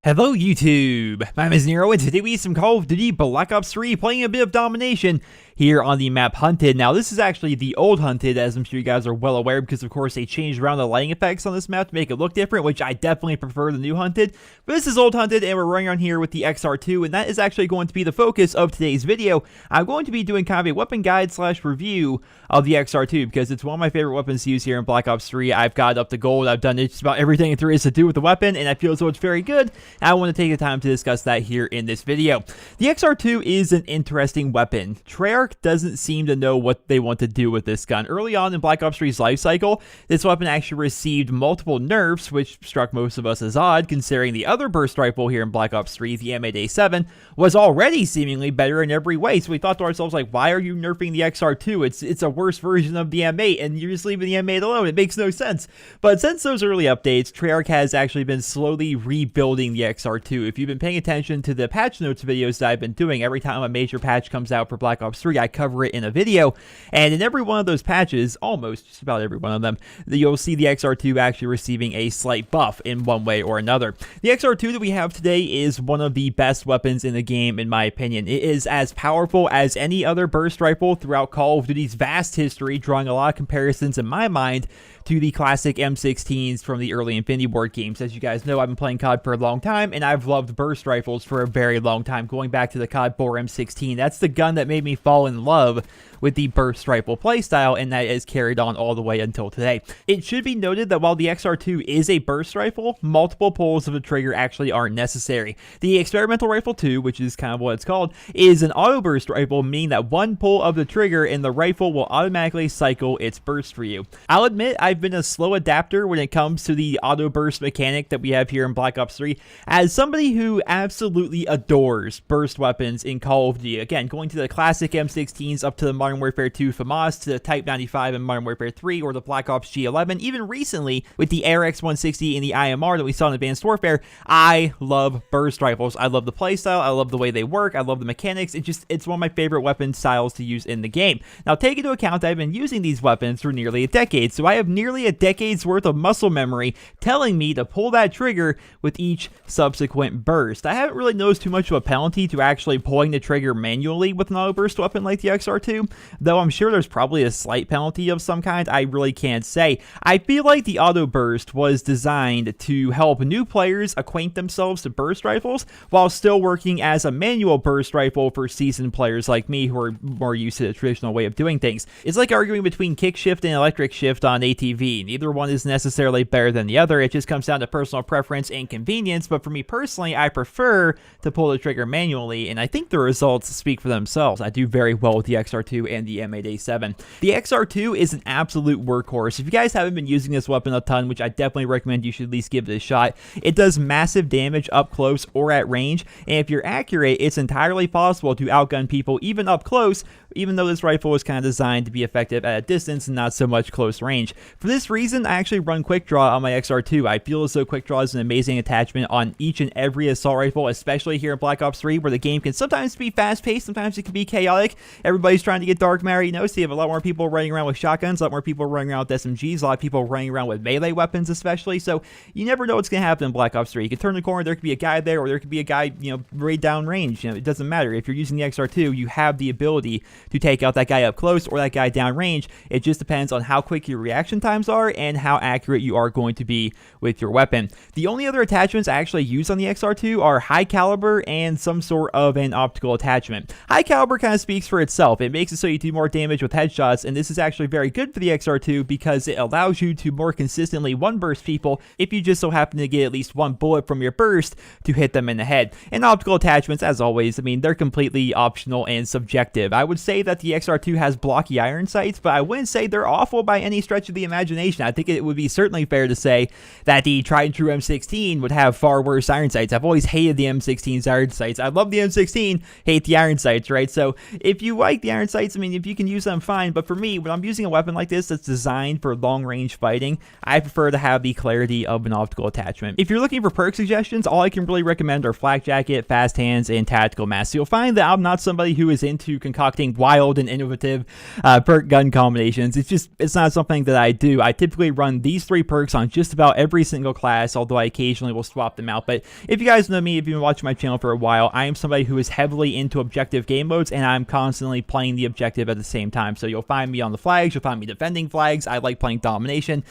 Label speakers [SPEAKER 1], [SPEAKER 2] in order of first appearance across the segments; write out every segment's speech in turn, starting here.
[SPEAKER 1] Hello YouTube, my name is Nero and today we have some Call of Duty Black Ops 3 playing a bit of domination here on the map Hunted. Now this is actually the old Hunted, as I'm sure you guys are well aware, because of course they changed around the lighting effects on this map to make it look different, which I definitely prefer the new Hunted. But this is old Hunted and we're running on here with the XR-2, and that is actually going to be the focus of today's video. I'm going to be doing kind of a weapon guide slash review of the XR-2 because it's one of my favorite weapons to use here in Black Ops 3. I've got it up to gold, I've done just about everything there is to do with the weapon, and I feel as though it's very good. I want to take the time to discuss that here in this video. The XR-2 is an interesting weapon. Treyarch doesn't seem to know what they want to do with this gun. Early on in Black Ops 3's life cycle, this weapon actually received multiple nerfs, which struck most of us as odd, considering the other burst rifle here in Black Ops 3, the M8A7, was already seemingly better in every way. So we thought to ourselves, like, why are you nerfing the XR-2? It's a worse version of the M8, and you're just leaving the M8 alone. It makes no sense. But since those early updates, Treyarch has actually been slowly rebuilding the XR-2. If you've been paying attention to the patch notes videos that I've been doing, every time a major patch comes out for Black Ops 3, I cover it in a video, and in every one of those patches, almost just about every one of them, you'll see the XR-2 actually receiving a slight buff in one way or another. The XR-2 that we have today is one of the best weapons in the game, in my opinion. It is as powerful as any other burst rifle throughout Call of Duty's vast history, drawing a lot of comparisons in my mind to the classic M16s from the early Infinity Ward games. As you guys know, I've been playing COD for a long time, and I've loved burst rifles for a very long time, going back to the COD 4 M16. That's the gun that made me fall in love with the burst rifle playstyle, and that is carried on all the way until today. It should be noted that while the XR-2 is a burst rifle, multiple pulls of the trigger actually aren't necessary. The experimental rifle 2, which is kind of what it's called, is an auto burst rifle, meaning that one pull of the trigger and the rifle will automatically cycle its burst for you. I'll admit I've been a slow adapter when it comes to the auto burst mechanic that we have here in Black Ops 3. As somebody who absolutely adores burst weapons in Call of Duty, again, going to the classic M16s up to the Modern Warfare 2 FAMAS, to the Type 95 in Modern Warfare 3, or the Black Ops G11, even recently with the ARX-160 and the IMR that we saw in Advanced Warfare, I love burst rifles. I love the playstyle, I love the way they work, I love the mechanics. It's one of my favorite weapon styles to use in the game. Now take into account that I've been using these weapons for nearly a decade, so I have nearly a decade's worth of muscle memory telling me to pull that trigger with each subsequent burst. I haven't really noticed too much of a penalty to actually pulling the trigger manually with an auto burst weapon like the XR-2, though I'm sure there's probably a slight penalty of some kind. I really can't say. I feel like the auto burst was designed to help new players acquaint themselves to burst rifles while still working as a manual burst rifle for seasoned players like me who are more used to the traditional way of doing things. It's like arguing between kick shift and electric shift on ATV. Neither one is necessarily better than the other. It just comes down to personal preference and convenience, but for me personally, I prefer to pull the trigger manually, and I think the results speak for themselves. I do very well with the XR-2 and the M8A7. The XR-2 is an absolute workhorse. If you guys haven't been using this weapon a ton, which I definitely recommend you should at least give it a shot, it does massive damage up close or at range, and if you're accurate, it's entirely possible to outgun people even up close, even though this rifle is kind of designed to be effective at a distance and not so much close range. For this reason, I actually run Quick Draw on my XR-2. I feel as though Quick Draw is an amazing attachment on each and every assault rifle, especially here in Black Ops 3, where the game can sometimes be fast-paced, sometimes it can be chaotic. Everybody's trying to get dark matter, you know, so you have a lot more people running around with shotguns, a lot more people running around with SMGs, a lot of people running around with melee weapons especially, so you never know what's going to happen in Black Ops 3. You can turn the corner, there could be a guy there, or there could be a guy, you know, right down range. You know, it doesn't matter. If you're using the XR-2, you have the ability to take out that guy up close or that guy down range. It just depends on how quick your reaction times are and how accurate you are going to be with your weapon. The only other attachments I actually use on the XR-2 are high caliber and some sort of an optical attachment. High caliber kind of speaks for itself. It makes it so you do more damage with headshots, and this is actually very good for the XR-2 because it allows you to more consistently one burst people if you just so happen to get at least one bullet from your burst to hit them in the head. And optical attachments, as always, I mean, they're completely optional and subjective. I would say that the XR-2 has blocky iron sights, but I wouldn't say they're awful by any stretch of the imagination. I think it would be certainly fair to say that the tried and true M16 would have far worse iron sights. I've always hated the M16's iron sights. I love the M16, hate the iron sights, right? So if you like the iron sights, I mean, if you can use them, fine. But for me, when I'm using a weapon like this that's designed for long range fighting, I prefer to have the clarity of an optical attachment. If you're looking for perk suggestions, all I can really recommend are Flak Jacket, Fast Hands, and Tactical Mask. So you'll find that I'm not somebody who is into concocting wild and innovative perk gun combinations. It's not something that I do. I typically run these 3 perks on just about every single class, although I occasionally will swap them out. But if you guys know me, if you've been watching my channel for a while, I am somebody who is heavily into objective game modes, and I'm constantly playing the objective at the same time. So you'll find me on the flags, you'll find me defending flags. I like playing domination.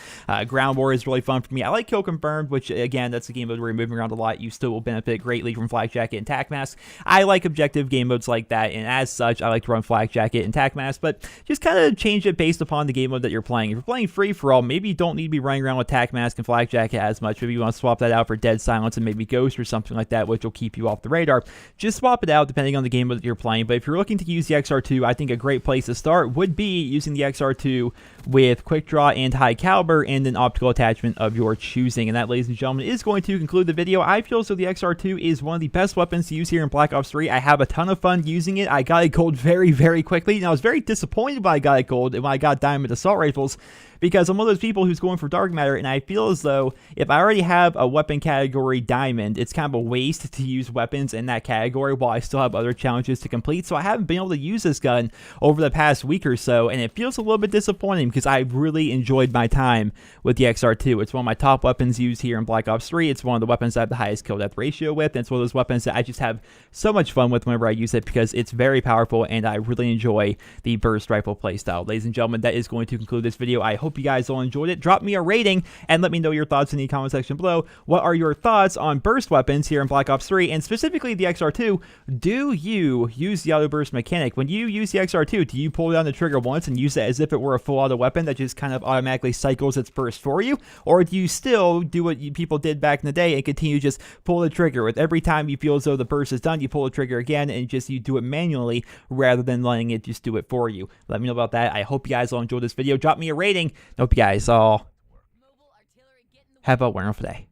[SPEAKER 1] Ground war is really fun for me. I like kill confirmed, which again, that's a game mode where you're moving around a lot. You still will benefit greatly from flak jacket and tac mask. I like objective game modes like that, and as such, I like to run flak jacket and tac mask, but just kind of change it based upon the game mode that you're playing. If you're playing free for all, maybe you don't need to be running around with tac mask and flak jacket as much. Maybe you want to swap that out for dead silence and maybe ghost or something like that, which will keep you off the radar. Just swap it out depending on the game mode that you're playing. But if you're looking to use the XR-2, I think a great place to start would be using the XR-2 with quick draw and high caliber and an optical attachment of your choosing. And that, ladies and gentlemen, is going to conclude the video. I feel so the XR-2 is one of the best weapons to use here in Black Ops 3. I have a ton of fun using it. I got it gold very, very quickly, and I was very disappointed when I got it gold and when I got diamond assault rifles, because I'm one of those people who's going for dark matter, and I feel as though if I already have a weapon category diamond, it's kind of a waste to use weapons in that category while I still have other challenges to complete. So I haven't been able to use this gun over the past week or so, and it feels a little bit disappointing because I really enjoyed my time with the XR-2. It's one of my top weapons used here in Black Ops 3. It's one of the weapons I have the highest kill death ratio with, and it's one of those weapons that I just have so much fun with whenever I use it because it's very powerful, and I really enjoy the burst rifle playstyle. Ladies and gentlemen, that is going to conclude this video. I hope you guys all enjoyed it. Drop me a rating and let me know your thoughts in the comment section below. What are your thoughts on burst weapons here in Black Ops 3, and specifically the XR-2? Do you use the auto burst mechanic? When you use the XR-2, do you pull down the trigger once and use it as if it were a full auto weapon that just kind of automatically cycles its burst for you? Or do you still do what people did back in the day and continue to just pull the trigger with every time you feel as though the burst is done, you pull the trigger again and just you do it manually rather than letting it just do it for you? Let me know about that. I hope you guys all enjoyed this video. Drop me a rating. I hope you guys all have a wonderful day.